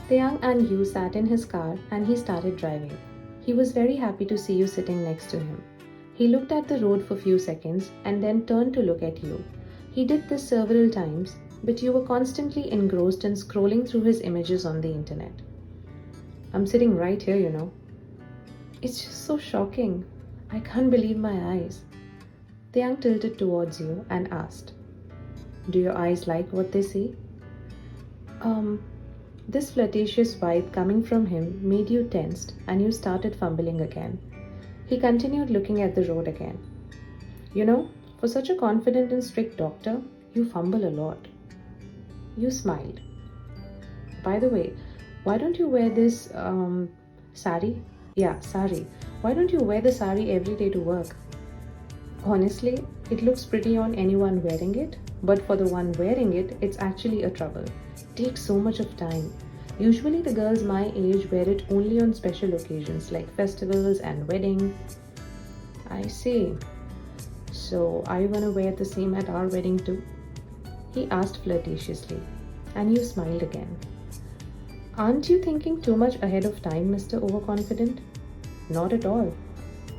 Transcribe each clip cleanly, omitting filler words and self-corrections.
Taeyang and Yu sat in his car and he started driving. He was very happy to see you sitting next to him. He looked at the road for a few seconds and then turned to look at you. He did this several times, but you were constantly engrossed in scrolling through his images on the internet. I'm sitting right here, you know. It's just so shocking. I can't believe my eyes. Taeyang tilted towards you and asked, do your eyes like what they see? This flirtatious vibe coming from him made you tensed and you started fumbling again. He continued looking at the road again. You know, for such a confident and strict doctor, you fumble a lot. You smiled. By the way, why don't you wear this sari? Yeah, sari. Why don't you wear the sari every day to work? Honestly, it looks pretty on anyone wearing it, but for the one wearing it, it's actually a trouble. It takes so much of time. Usually the girls my age wear it only on special occasions like festivals and weddings. I see. So are you gonna wear the same at our wedding too? He asked flirtatiously, and you smiled again. Aren't you thinking too much ahead of time, Mr. Overconfident? Not at all.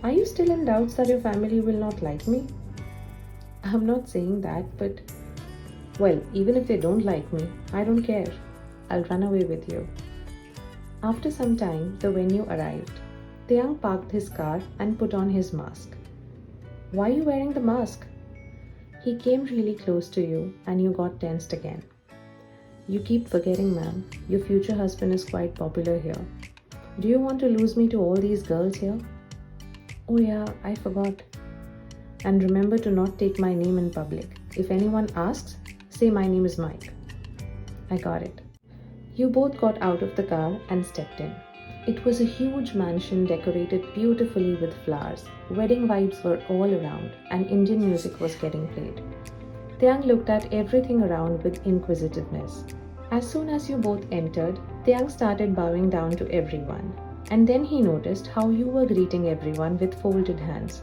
Are you still in doubts that your family will not like me? I'm not saying that, but well, even if they don't like me, I don't care. I'll run away with you. After some time, the venue arrived. Taeyang parked his car and put on his mask. Why are you wearing the mask? He came really close to you and you got tensed again. You keep forgetting, ma'am. Your future husband is quite popular here. Do you want to lose me to all these girls here? Oh yeah, I forgot. And remember to not take my name in public. If anyone asks, say my name is Mike. I got it. You both got out of the car and stepped in. It was a huge mansion decorated beautifully with flowers. Wedding vibes were all around and Indian music was getting played. Taeyang looked at everything around with inquisitiveness. As soon as you both entered, Taeyang started bowing down to everyone. And then he noticed how you were greeting everyone with folded hands.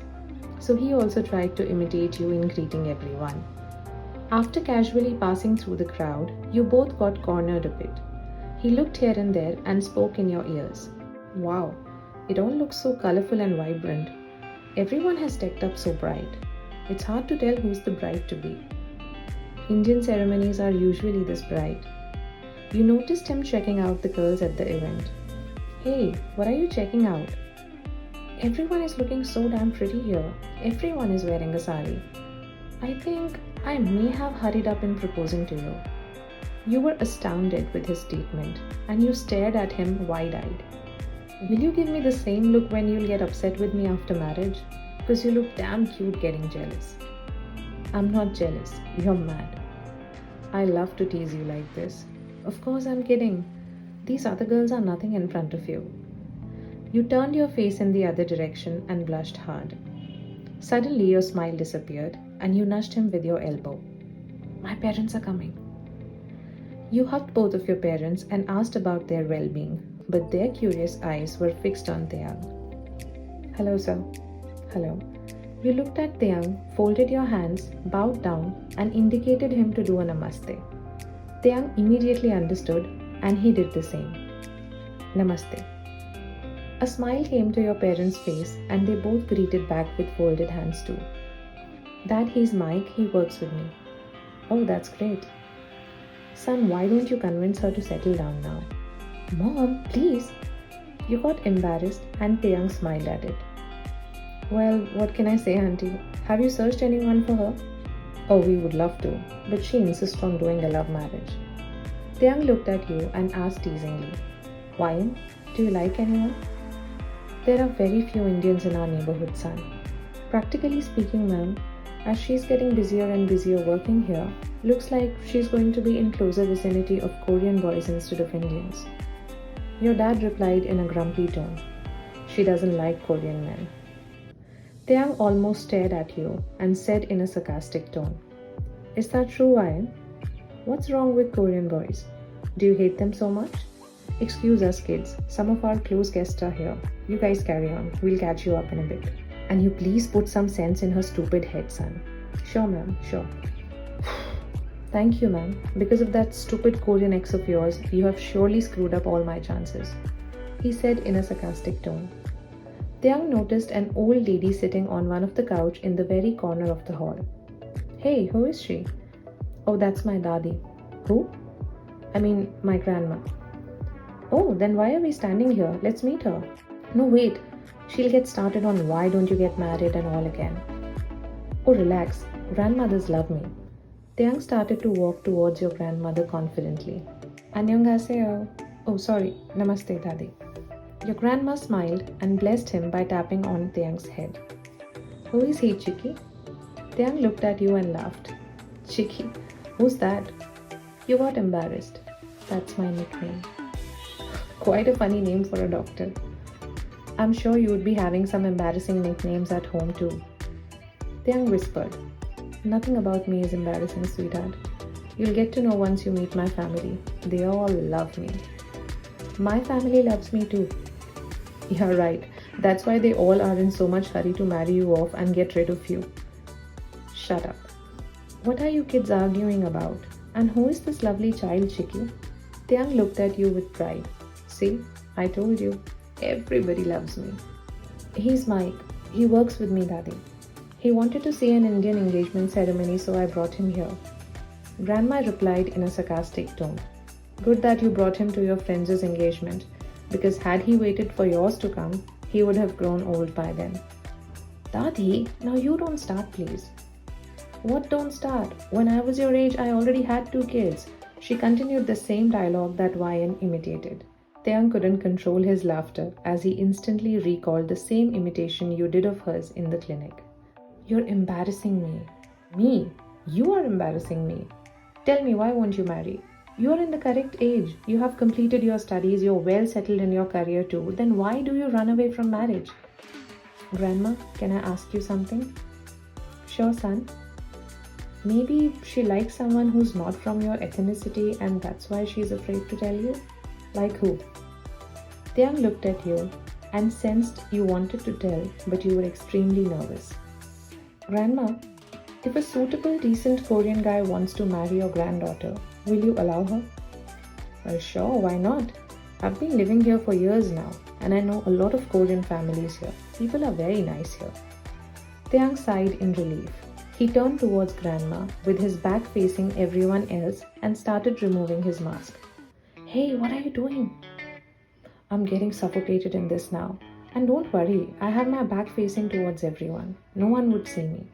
So he also tried to imitate you in greeting everyone. After casually passing through the crowd, you both got cornered a bit. He looked here and there and spoke in your ears. Wow, it all looks so colorful and vibrant. Everyone has decked up so bright. It's hard to tell who's the bride to be. Indian ceremonies are usually this bright. You noticed him checking out the girls at the event. Hey, what are you checking out? Everyone is looking so damn pretty here. Everyone is wearing a sari. I think I may have hurried up in proposing to you. You were astounded with his statement and you stared at him wide-eyed. Will you give me the same look when you'll get upset with me after marriage? Because you look damn cute getting jealous. I'm not jealous. You're mad. I love to tease you like this. Of course I'm kidding. These other girls are nothing in front of you. You turned your face in the other direction and blushed hard. Suddenly your smile disappeared and you nudged him with your elbow. My parents are coming. You hugged both of your parents and asked about their well-being, but their curious eyes were fixed on Taeyang. Hello, sir. Hello. You looked at Taeyang, folded your hands, bowed down, and indicated him to do a namaste. Taeyang immediately understood, and he did the same. Namaste. A smile came to your parents' face, and they both greeted back with folded hands too. Dad, he's Mike. He works with me. Oh, that's great. Son, why don't you convince her to settle down now? Mom, please. You got embarrassed and Taeyang smiled at it. Well, what can I say, auntie? Have you searched anyone for her? Oh, we would love to, but she insists on doing a love marriage. Taeyang looked at you and asked teasingly, Why? Do you like anyone? There are very few Indians in our neighborhood, son. Practically speaking, ma'am, as she's getting busier and busier working here, looks like she's going to be in closer vicinity of Korean boys instead of Indians. Your dad replied in a grumpy tone. She doesn't like Korean men. Taeyang almost stared at you and said in a sarcastic tone, Is that true, Ryan? What's wrong with Korean boys? Do you hate them so much? Excuse us, kids. Some of our close guests are here. You guys carry on. We'll catch you up in a bit. And you please put some sense in her stupid head, son. Sure, ma'am. Sure. Thank you, ma'am. Because of that stupid Korean ex of yours, you have surely screwed up all my chances, he said in a sarcastic tone. Taeyang noticed an old lady sitting on one of the couch in the very corner of the hall. Hey, who is she? Oh, that's my dadi. Who? I mean, my grandma. Oh, then why are we standing here? Let's meet her. No, wait. She'll get started on why don't you get married and all again. Oh, relax. Grandmothers love me. Taeyang started to walk towards your grandmother confidently. Annyeonghaseyo. Oh, sorry. Namaste, Dadi. Your grandma smiled and blessed him by tapping on Taeyang's head. Who is he, Chiki? Taeyang looked at you and laughed. Chiki? Who's that? You got embarrassed. That's my nickname. Quite a funny name for a doctor. I'm sure you would be having some embarrassing nicknames at home too. Taeyang whispered. Nothing about me is embarrassing, sweetheart. You'll get to know once you meet my family. They all love me. My family loves me too. You're right. That's why they all are in so much hurry to marry you off and get rid of you. Shut up. What are you kids arguing about? And who is this lovely child, Chiki? Taeyang looked at you with pride. See, I told you. Everybody loves me. He's Mike. He works with me, Daddy. He wanted to see an Indian engagement ceremony, so I brought him here. Grandma replied in a sarcastic tone. Good that you brought him to your friend's engagement, because had he waited for yours to come, he would have grown old by then. Daddy, now you don't start, please. What don't start? When I was your age, I already had 2 kids. She continued the same dialogue that Ryan imitated. Taeyang couldn't control his laughter as he instantly recalled the same imitation you did of hers in the clinic. You're embarrassing me. Me? You are embarrassing me. Tell me, why won't you marry? You are in the correct age. You have completed your studies. You're well settled in your career too. Then why do you run away from marriage? Grandma, can I ask you something? Sure, son. Maybe she likes someone who's not from your ethnicity and that's why she's afraid to tell you? Like who? Taeyang looked at you and sensed you wanted to tell, but you were extremely nervous. Grandma, if a suitable, decent Korean guy wants to marry your granddaughter, will you allow her? Well, sure, why not? I've been living here for years now, and I know a lot of Korean families here. People are very nice here. Taeyang sighed in relief. He turned towards Grandma, with his back facing everyone else, and started removing his mask. Hey, what are you doing? I'm getting suffocated in this now. And don't worry, I have my back facing towards everyone. No one would see me.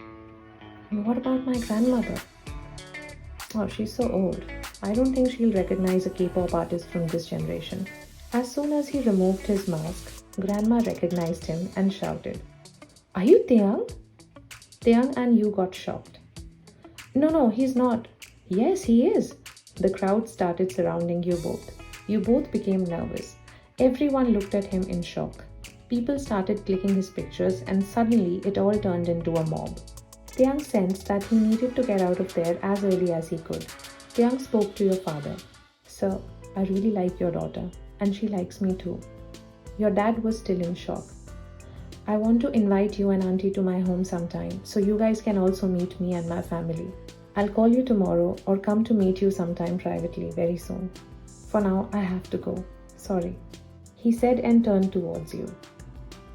And what about my grandmother? Oh, she's so old. I don't think she'll recognize a K-pop artist from this generation. As soon as he removed his mask, Grandma recognized him and shouted, Are you Taeyang? Taeyang and you got shocked. No, he's not. Yes, he is. The crowd started surrounding you both. You both became nervous. Everyone looked at him in shock. People started clicking his pictures and suddenly it all turned into a mob. Taeyang sensed that he needed to get out of there as early as he could. Taeyang spoke to your father. Sir, I really like your daughter and she likes me too. Your dad was still in shock. I want to invite you and auntie to my home sometime so you guys can also meet me and my family. I'll call you tomorrow or come to meet you sometime privately very soon. For now, I have to go. Sorry. He said and turned towards you.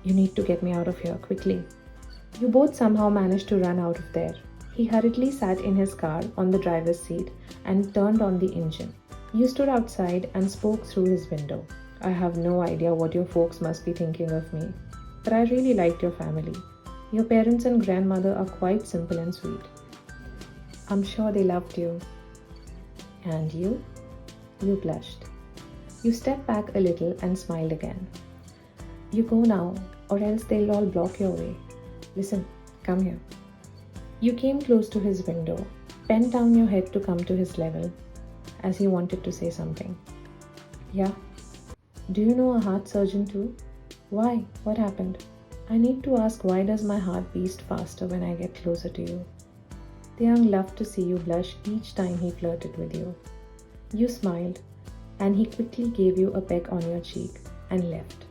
You need to get me out of here quickly. You both somehow managed to run out of there. He hurriedly sat in his car on the driver's seat and turned on the engine. You stood outside and spoke through his window. I have no idea what your folks must be thinking of me, but I really liked your family. Your parents and grandmother are quite simple and sweet. I'm sure they loved you. And you? You blushed. You stepped back a little and smiled again. You go now, or else they'll all block your way. Listen, come here. You came close to his window, bent down your head to come to his level, as he wanted to say something. Yeah? Do you know a heart surgeon too? Why? What happened? I need to ask, why does my heart beat faster when I get closer to you? Taeyang loved to see you blush each time he flirted with you. You smiled, and he quickly gave you a peck on your cheek and left.